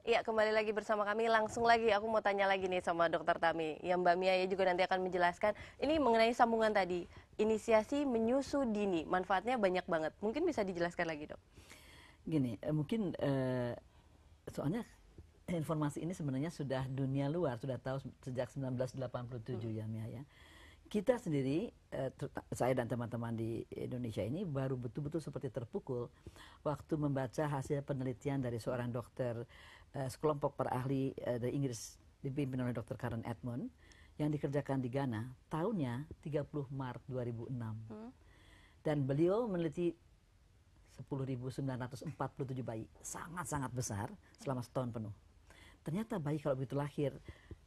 Iya, kembali lagi bersama kami. Langsung lagi, aku mau tanya lagi nih sama Dokter Tami. Yang Mbak Mia juga nanti akan menjelaskan. Ini mengenai sambungan tadi, inisiasi menyusu dini. Manfaatnya banyak banget. Mungkin bisa dijelaskan lagi, Dok? Gini, mungkin soalnya informasi ini sebenarnya sudah dunia luar, sudah tahu sejak 1987 ya Mia ya. Kita sendiri, saya dan teman-teman di Indonesia ini baru betul-betul seperti terpukul waktu membaca hasil penelitian dari seorang dokter, sekelompok para ahli dari Inggris dipimpin oleh Dr. Karen Edmond yang dikerjakan di Ghana tahunnya 30 Maret 2006. Dan beliau meneliti 10.947 bayi, sangat-sangat besar selama setahun penuh. Ternyata bayi kalau begitu lahir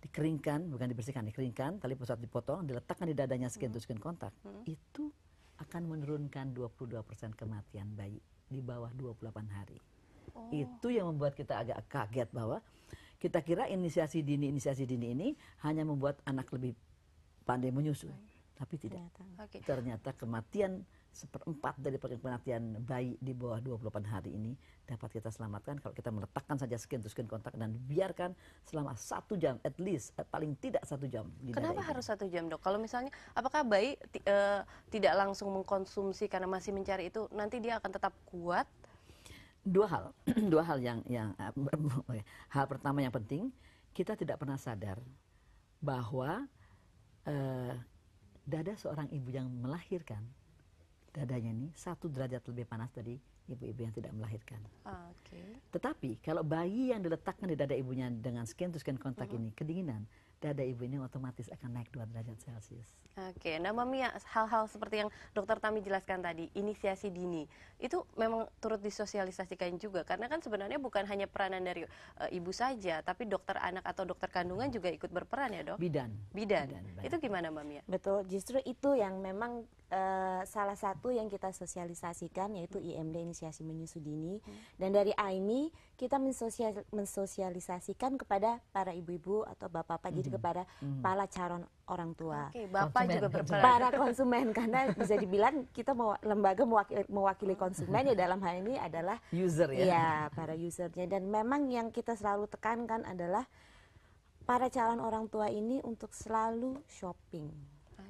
dikeringkan, bukan dibersihkan, dikeringkan, tali pusat dipotong, diletakkan di dadanya skin to skin kontak, itu akan menurunkan 22% kematian bayi di bawah 28 hari. Itu yang membuat kita agak kaget bahwa kita kira inisiasi dini ini hanya membuat anak lebih pandai menyusui, tapi tidak. Ternyata kematian 1/4 dari kematian bayi di bawah 28 hari ini dapat kita selamatkan kalau kita meletakkan saja skin to skin kontak dan biarkan selama 1 jam, at least paling tidak 1 jam. Kenapa harus 1 jam, Dok? Kalau misalnya, apakah bayi tidak langsung mengkonsumsi karena masih mencari itu, nanti dia akan tetap kuat? Dua hal yang hal pertama yang penting, kita tidak pernah sadar bahwa dada seorang ibu yang melahirkan, dadanya ini 1 derajat lebih panas dari ibu-ibu yang tidak melahirkan. Tetapi kalau bayi yang diletakkan di dada ibunya dengan skin to skin kontak ini kedinginan, dada ibu ini otomatis akan naik 2 derajat Celcius. Nah Mbak Mia, hal-hal seperti yang Dokter Tami jelaskan tadi, inisiasi dini, itu memang turut disosialisasikan juga, karena kan sebenarnya bukan hanya peranan dari ibu saja, tapi dokter anak atau dokter kandungan juga ikut berperan ya, Dok? Bidan. Itu gimana Mbak Mia? Betul, justru itu yang memang salah satu yang kita sosialisasikan, yaitu IMD, inisiasi menyusu dini. Dan dari AIMI kita mensosialisasikan kepada para ibu-ibu atau bapak-bapak, jadi kepada para calon orang tua. Bapak juga berperan. Para konsumen, karena bisa dibilang kita lembaga mewakili konsumen ya, dalam hal ini adalah user ya. Ya, para usernya. Dan memang yang kita selalu tekankan adalah para calon orang tua ini untuk selalu shopping.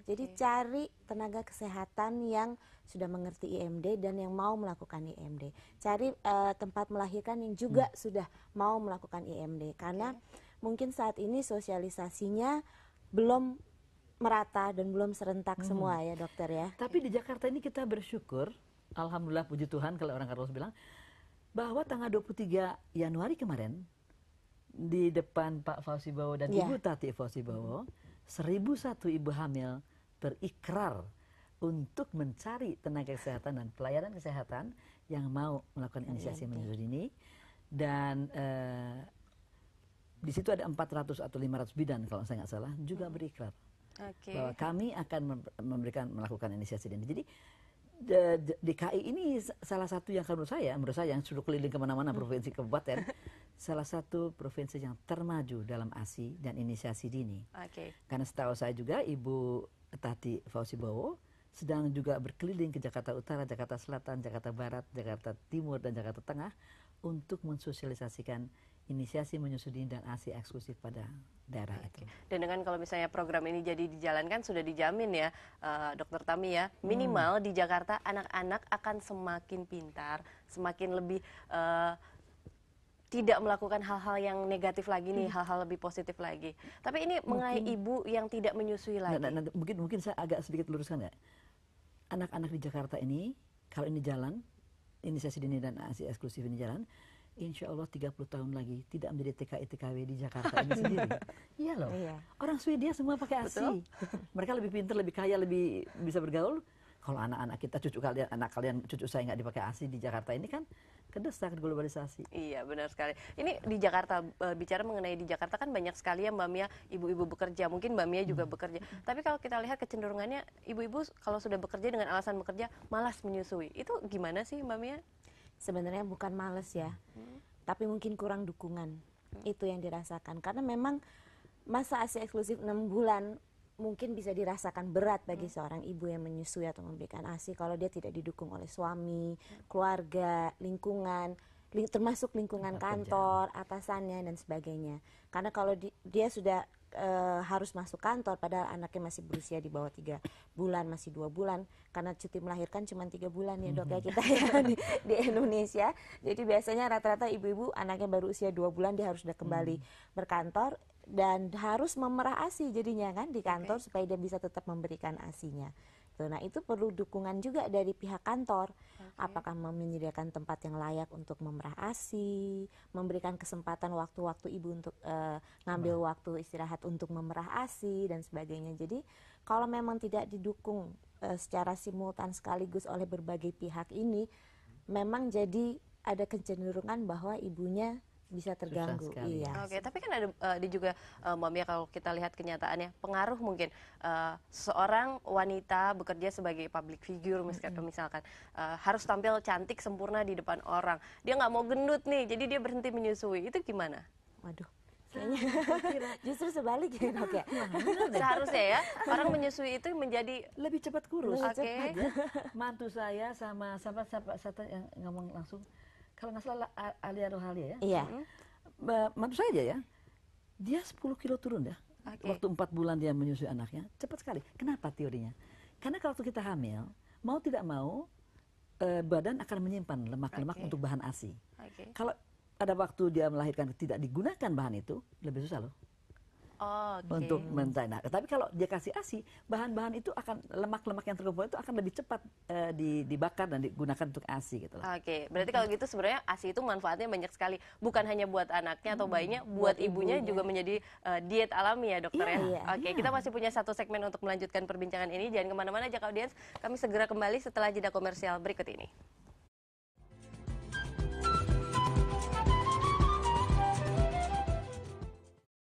Jadi cari tenaga kesehatan yang sudah mengerti IMD dan yang mau melakukan IMD. Cari tempat melahirkan yang juga sudah mau melakukan IMD. Karena mungkin saat ini sosialisasinya belum merata dan belum serentak semua ya, dokter ya. Tapi di Jakarta ini kita bersyukur, alhamdulillah puji Tuhan kalau orang Carlos bilang, bahwa tanggal 23 Januari kemarin di depan Pak Fauzi Bowo dan Ibu Tati Fauzi Bowo, 1.001 ibu hamil berikrar untuk mencari tenaga kesehatan dan pelayanan kesehatan yang mau melakukan inisiasi menyusu dini. Dan di situ ada 400 atau 500 bidan kalau saya nggak salah juga berikrar bahwa kami akan melakukan inisiasi dini. Jadi DKI ini salah satu yang menurut saya yang sudah keliling kemana-mana provinsi kabupaten, salah satu provinsi yang termaju dalam ASI dan inisiasi dini. Karena setahu saya juga Ibu Tati Fauzi Bowo sedang juga berkeliling ke Jakarta Utara, Jakarta Selatan, Jakarta Barat, Jakarta Timur, dan Jakarta Tengah untuk mensosialisasikan inisiasi menyusu dini dan ASI eksklusif pada daerah itu. Dan dengan kalau misalnya program ini jadi dijalankan, sudah dijamin ya, Dokter Tami ya, minimal di Jakarta anak-anak akan semakin pintar, semakin lebih tidak melakukan hal-hal yang negatif lagi nih, hal-hal lebih positif lagi. Tapi ini mengenai ibu yang tidak menyusui lagi. Mungkin saya agak sedikit luruskan ya. Anak-anak di Jakarta ini, kalau ini jalan, inisiasi dini dan ASI eksklusif ini jalan, insya Allah 30 tahun lagi tidak menjadi TKI-TKW di Jakarta ini sendiri. Iya loh. Orang Swedia semua pakai ASI. Mereka lebih pintar, lebih kaya, lebih bisa bergaul. Kalau anak-anak kita, anak kalian, cucu saya nggak dipakai ASI di Jakarta ini kan kedesak globalisasi. Iya, benar sekali. Ini di Jakarta, bicara mengenai di Jakarta kan banyak sekali ya Mbak Mia, ibu-ibu bekerja, mungkin Mbak Mia juga bekerja. Tapi kalau kita lihat kecenderungannya, ibu-ibu kalau sudah bekerja dengan alasan bekerja, malas menyusui. Itu gimana sih Mbak Mia? Sebenarnya bukan malas ya, tapi mungkin kurang dukungan. Itu yang dirasakan. Karena memang masa ASI eksklusif 6 bulan mungkin bisa dirasakan berat bagi seorang ibu yang menyusui atau memberikan ASI kalau dia tidak didukung oleh suami, keluarga, lingkungan. termasuk lingkungan kantor, atasannya dan sebagainya. Karena kalau dia sudah harus masuk kantor padahal anaknya masih berusia di bawah 3 bulan, masih 2 bulan, karena cuti melahirkan cuma 3 bulan ya dok ya kita ya di Indonesia. Jadi biasanya rata-rata ibu-ibu anaknya baru usia 2 bulan dia harus sudah kembali berkantor dan harus memerah ASI jadinya kan di kantor supaya dia bisa tetap memberikan ASINya. Nah itu perlu dukungan juga dari pihak kantor. Apakah menyediakan tempat yang layak untuk memerah ASI, memberikan kesempatan waktu-waktu ibu untuk ngambil waktu istirahat untuk memerah ASI dan sebagainya. Jadi kalau memang tidak didukung secara simultan sekaligus oleh berbagai pihak ini, memang jadi ada kecenderungan bahwa ibunya bisa terganggu. Iya. Oke, tapi kan ada juga Mbak Mia kalau kita lihat kenyataannya pengaruh mungkin seorang wanita bekerja sebagai public figure misalkan harus tampil cantik sempurna di depan orang. Dia nggak mau gendut nih, jadi dia berhenti menyusui. Itu gimana? Waduh. Kayaknya justru sebalik ya dok ya. Seharusnya ya orang menyusui itu menjadi lebih cepat kurus. Oke. Mantu saya sama yang ngomong langsung, kalau nggak salah Alia Rohalia ya. Iya. Mantu saya aja ya, dia 10 kilo turun ya. Waktu 4 bulan dia menyusui anaknya, cepat sekali. Kenapa teorinya? Karena kalau kita hamil, mau tidak mau badan akan menyimpan lemak-lemak untuk bahan ASI. Kalau ada waktu dia melahirkan tidak digunakan bahan itu, lebih susah loh. Untuk mencerna. Tapi kalau dia kasih ASI, bahan-bahan itu akan lemak-lemak yang terkumpul itu akan lebih cepat dibakar dan digunakan untuk ASI gitu loh. Oke, berarti kalau gitu sebenarnya ASI itu manfaatnya banyak sekali, bukan hanya buat anaknya atau bayinya, buat ibunya juga menjadi diet alami ya dokter ya. Oke, kita masih punya satu segmen untuk melanjutkan perbincangan ini. Jangan kemana-mana aja audiens, kami segera kembali setelah jeda komersial berikut ini.